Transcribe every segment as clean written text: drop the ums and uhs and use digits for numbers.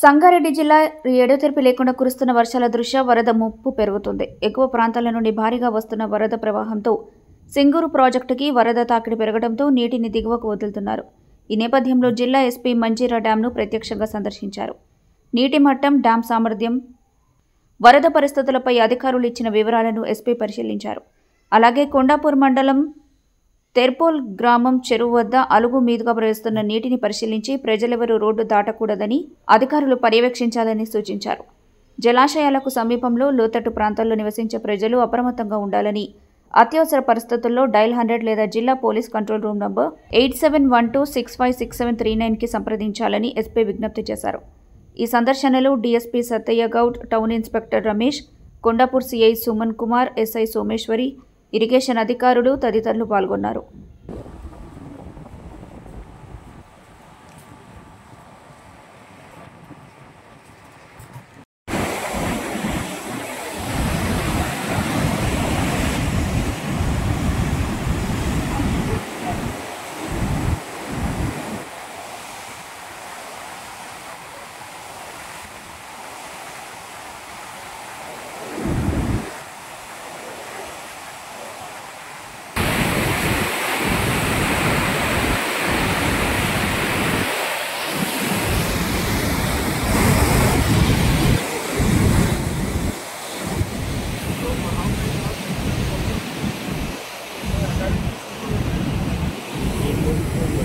సంగారెడ్డి జిల్లా ఎడతెరిపి లేకుండా కురుస్తున్న వర్షాల దృష్ట్యా వరద ముప్పు పెరుగుతుంది. ఎగువ ప్రాంతాల నుండి భారీగా వస్తున్న వరద ప్రవాహంతో సింగూరు ప్రాజెక్టుకి వరద తాకిడి పెరగడంతో నీటిని దిగువకు వదులుతున్నారు. ఈ నేపథ్యంలో జిల్లా ఎస్పీ మంజీరా డ్యాంను ప్రత్యక్షంగా సందర్శించారు. నీటి మట్టం, డ్యాం సామర్థ్యం, వరద పరిస్థితులపై అధికారులు ఇచ్చిన వివరాలను ఎస్పీ పరిశీలించారు. అలాగే కొండాపూర్ మండలం తెర్పోల్ గ్రామం చెరువు వద్ద అలుగు మీదుగా ప్రవహిస్తున్న నీటిని పరిశీలించి ప్రజలెవరూ రోడ్డు దాటకూడదని అధికారులు పర్యవేక్షించాలని సూచించారు. జలాశయాలకు సమీపంలో లోతట్టు ప్రాంతాల్లో నివసించే ప్రజలు అప్రమత్తంగా ఉండాలని, అత్యవసర పరిస్థితుల్లో డయల్ 100 లేదా జిల్లా పోలీస్ కంట్రోల్ రూమ్ నంబర్ 8712656739కి సంప్రదించాలని ఎస్పీ విజ్ఞప్తి చేశారు. ఈ సందర్శనలో DSP Sattaiah Goud, town inspector Ramesh, Kondapur CI Suman Kumar, SI Someshwari, irrigation అధికారులు తదితరులు పాల్గొన్నారు.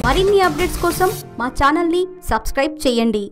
మరిన్ని అప్డేట్స్ కోసం మా ఛానల్ని సబ్స్క్రైబ్ చేయండి.